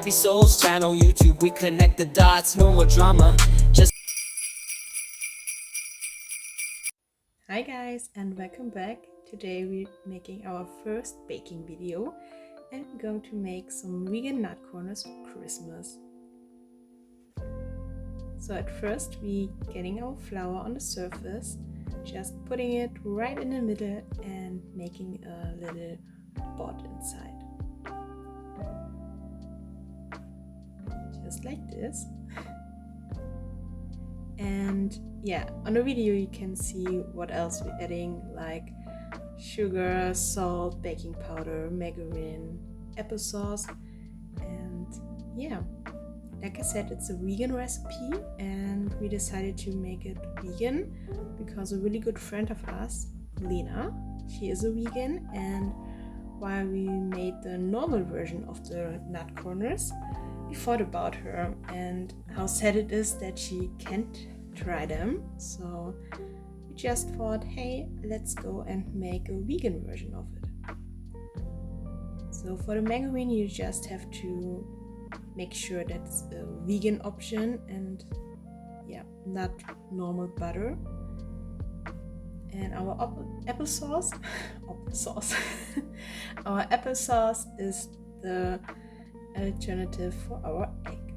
happy souls. Channel YouTube, we connect the dots. No more drama, just Hi guys, and welcome back. Today we're making our first baking video and we're going to make some vegan nut corners for Christmas. So at first we getting our flour on the surface, just putting it right in the middle and making a little pot inside. Just like this. And yeah, on the video you can see what else we're adding, like sugar, salt, baking powder, margarine, applesauce, and yeah, like I said, it's a vegan recipe and we decided to make it vegan because a really good friend of us, Lena, she is a vegan, and while we made the normal version of the nut corners, we thought about her and how sad it is that she can't try them. So we just thought, hey, let's go and make a vegan version of it. So for the margarine, you just have to make sure that's a vegan option and yeah, not normal butter. And our applesauce, our applesauce is the alternative for our egg.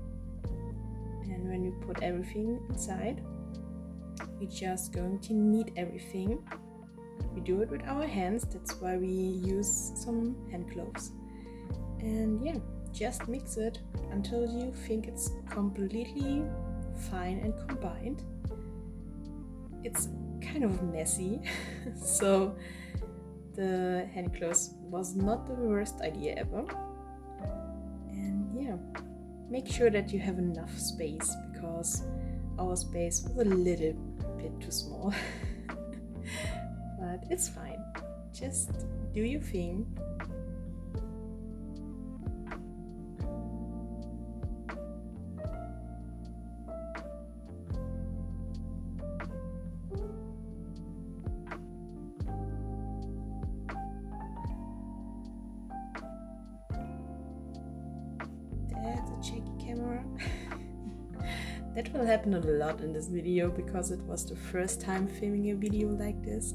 And when we put everything inside, we're just going to knead everything. We do it with our hands, that's why we use some hand gloves. And yeah, just mix it until you think it's completely fine and combined. It's kind of messy, so the hand gloves was not the worst idea ever. And yeah, make sure that you have enough space because our space was a little bit too small. But it's fine, just do your thing. That's a shaky camera. That will happen a lot in this video because it was the first time filming a video like this,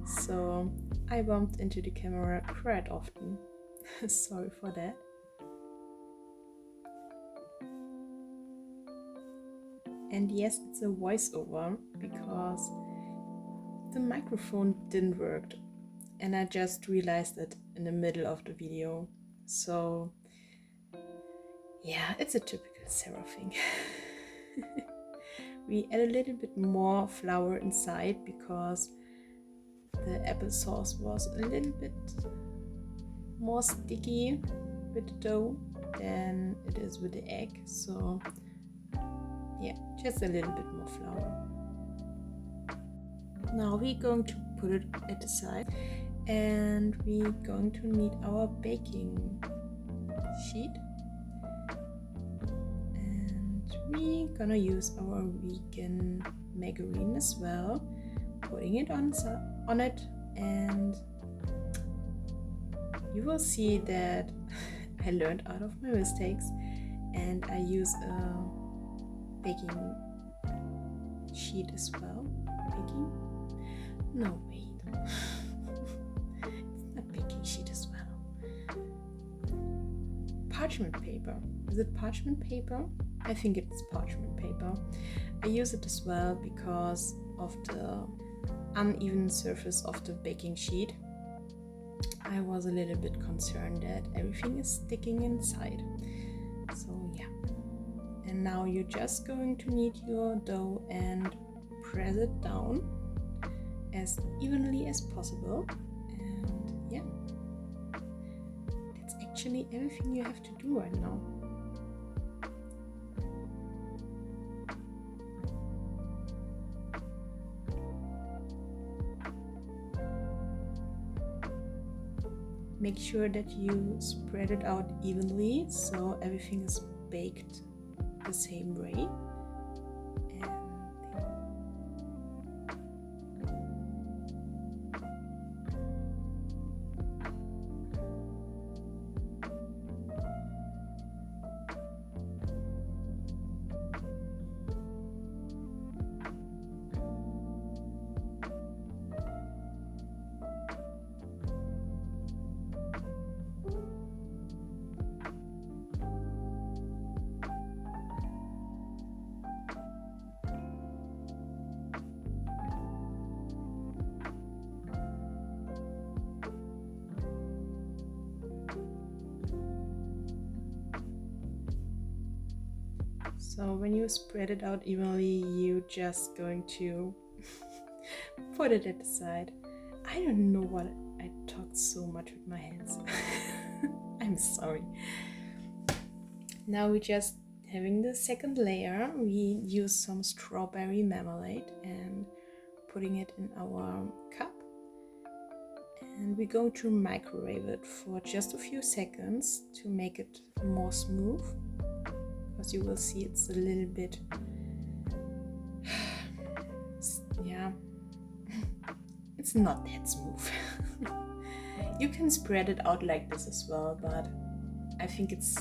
so I bumped into the camera quite often. Sorry for that. And yes, it's a voiceover because the microphone didn't work and I just realized it in the middle of the video. So yeah, it's a typical Sarah thing. We add a little bit more flour inside because the applesauce was a little bit more sticky with the dough than it is with the egg. So yeah, just a little bit more flour. Now we're going to put it at the side and we're going to need our baking sheet. We're gonna use our vegan margarine as well, putting it on it, and you will see that I learned out of my mistakes and I use a baking sheet as well. No, wait. It's not baking sheet as well. Parchment paper. Is it parchment paper? I think it's parchment paper. I use it as well because of the uneven surface of the baking sheet. I was a little bit concerned that everything is sticking inside. So yeah. And now you're just going to knead your dough and press it down as evenly as possible. And yeah, that's actually everything you have to do right now. Make sure that you spread it out evenly so everything is baked the same way. So when you spread it out evenly, you're just going to put it at the side. I don't know what I talked so much with my hands. I'm sorry. Now we're just having the second layer. We use some strawberry marmalade and putting it in our cup. And we're going to microwave it for just a few seconds to make it more smooth. Because you will see it's a little bit, yeah, it's not that smooth. You can spread it out like this as well, but I think it's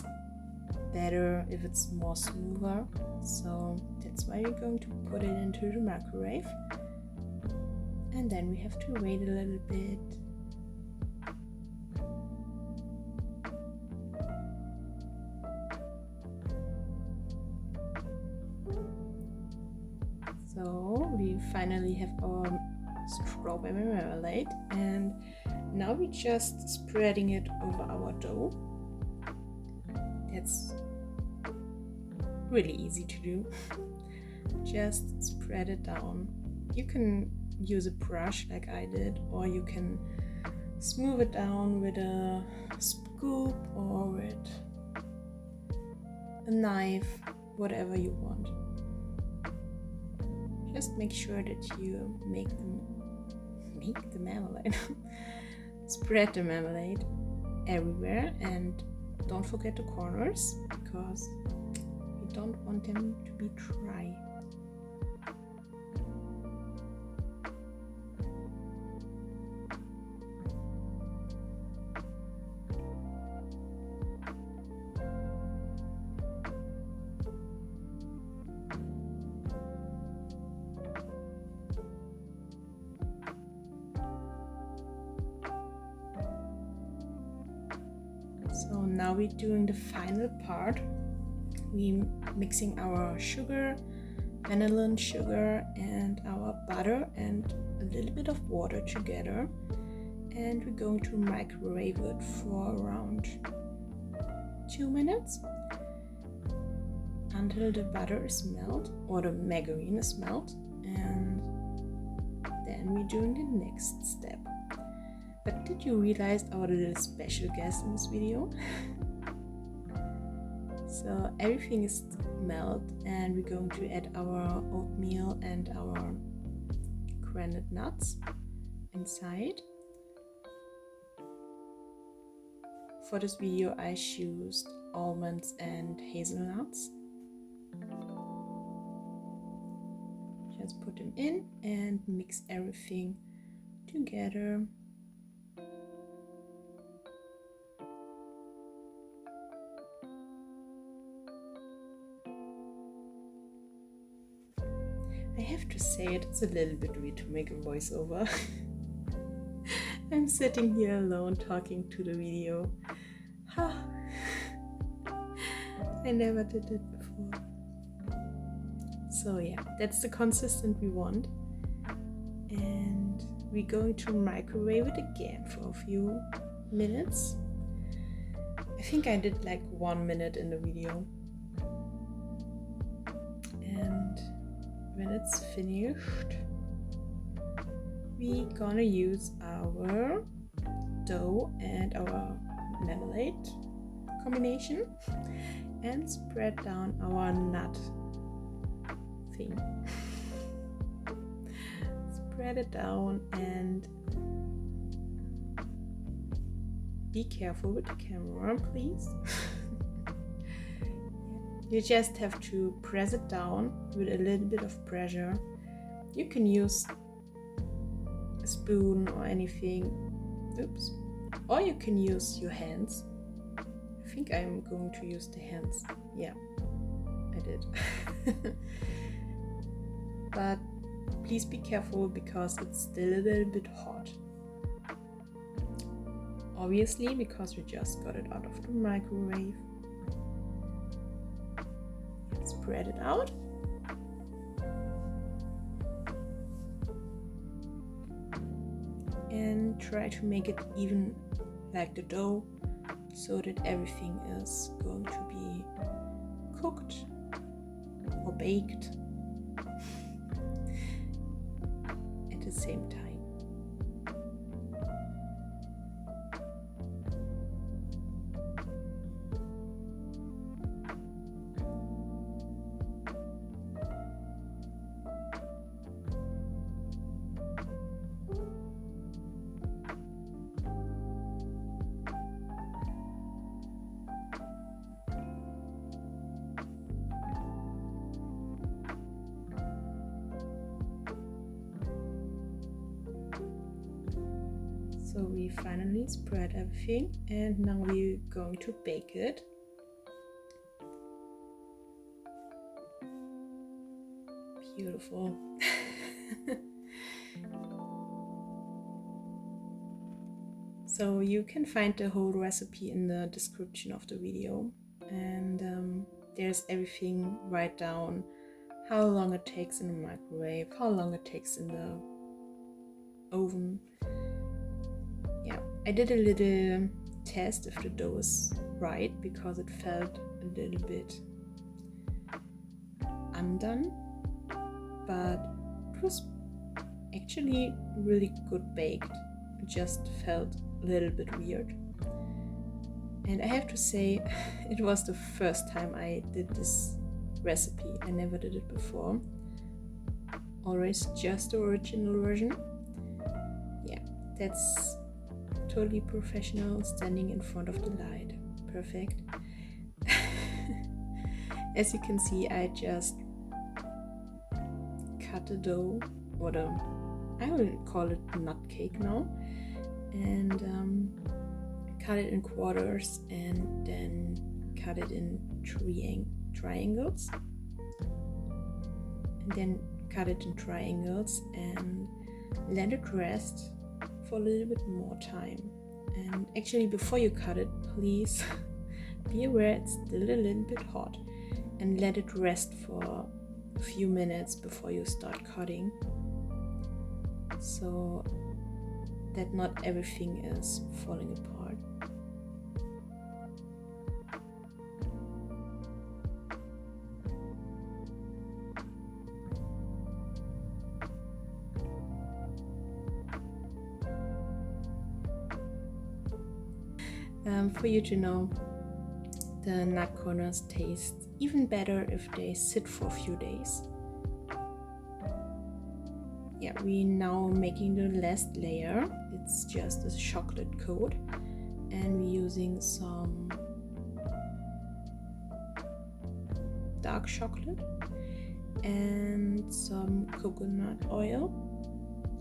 better if it's more smoother. So that's why we're going to put it into the microwave. And then we have to wait a little bit. So we finally have our strawberry marmalade, and now we're just spreading it over our dough. That's really easy to do. Just spread it down. You can use a brush like I did, or you can smooth it down with a scoop or with a knife, whatever you want. Just make sure that you make the marmalade. Spread the marmalade everywhere, and don't forget the corners because you don't want them to be dry. So now we're doing the final part. We're mixing our sugar, vanillin sugar, and our butter and a little bit of water together. And we're going to microwave it for around 2 minutes until the butter is melted or the margarine is melted. And then we're doing the next step. But did you realize our little special guest in this video? So everything is melted, and we're going to add our oatmeal and our grounded nuts inside. For this video I used almonds and hazelnuts. Just put them in and mix everything together. I have to say it's a little bit weird to make a voiceover. I'm sitting here alone talking to the video. I never did it before. So yeah, that's the consistency we want. And we're going to microwave it again for a few minutes. I think I did like 1 minute in the video. And when it's finished, we're gonna use our dough and our marmalade combination and spread down our nut thing. Spread it down and be careful with the camera, please. You just have to press it down with a little bit of pressure. You can use a spoon or anything. Oops. Or you can use your hands. I think I'm going to use the hands. Yeah, I did. But please be careful because it's still a little bit hot. Obviously, because we just got it out of the microwave. Spread it out. And try to make it even like the dough so that everything is going to be cooked baked at the same time. So we finally spread everything and now we're going to bake it. Beautiful. So you can find the whole recipe in the description of the video, and there's everything right down, how long it takes in the microwave, how long it takes in the oven. Yeah, I did a little test if the dough is right because it felt a little bit undone, but it was actually really good baked. It just felt a little bit weird. And I have to say, it was the first time I did this recipe. I never did it before. Always just the original version. Yeah, that's totally professional, standing in front of the light. Perfect. As you can see, I just cut the dough, or I will call it nut cake now, and cut it in quarters and then cut it in triangles, and then cut it in triangles and let it rest for a little bit more time. And actually, before you cut it, please be aware it's still a little bit hot, and let it rest for a few minutes before you start cutting, so that not everything is falling apart. For you to know, the nut corners taste even better if they sit for a few days. Yeah, we're now making the last layer. It's just a chocolate coat, and we're using some dark chocolate and some coconut oil,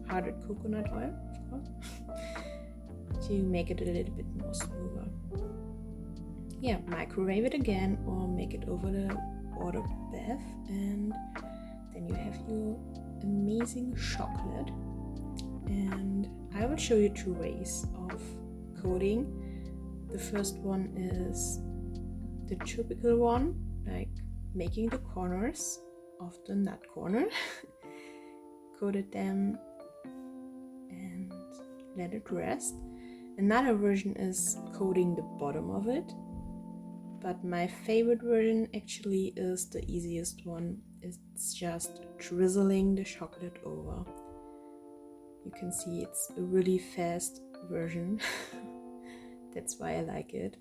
hardened coconut oil, of course, to make it a little bit more smoother. Yeah, microwave it again or make it over the water bath, and then you have your amazing chocolate. And I will show you two ways of coating. The first one is the typical one, like making the corners of the nut corner, coated them and let it rest. Another version is coating the bottom of it, but my favorite version actually is the easiest one. It's just drizzling the chocolate over. You can see it's a really fast version. That's why I like it.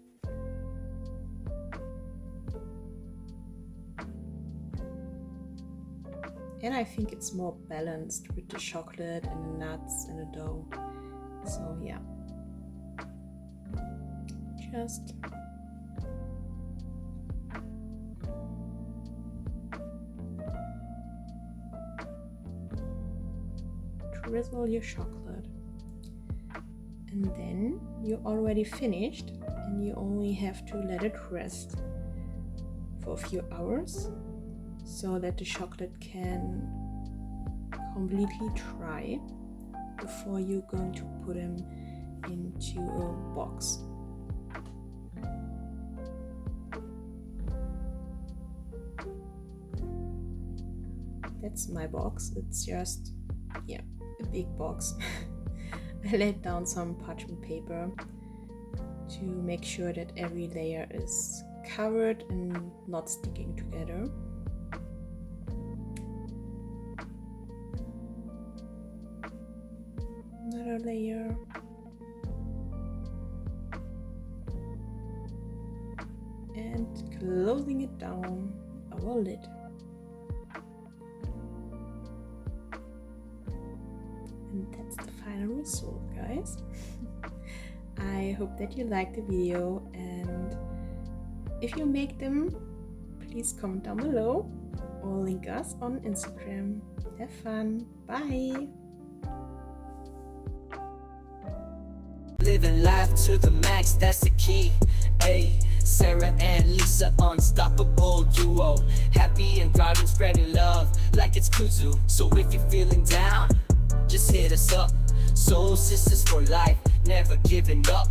And I think it's more balanced with the chocolate and the nuts and the dough. So yeah, just drizzle your chocolate, and then you're already finished, and you only have to let it rest for a few hours so that the chocolate can completely dry before you're going to put them into a box. That's my box. It's just, yeah, a big box. I laid down some parchment paper to make sure that every layer is covered and not sticking together. another layer. And closing it down our lid. And that's the final result, guys. I hope that you liked the video, and if you make them, please comment down below or link us on Instagram. Have fun. Bye. Living life to the max, that's the key. Hey, Sarah and Lisa, unstoppable duo. Happy and thriving, spreading love like it's kudzu. So if you're feeling down, just hit us up. Soul sisters for life, never giving up.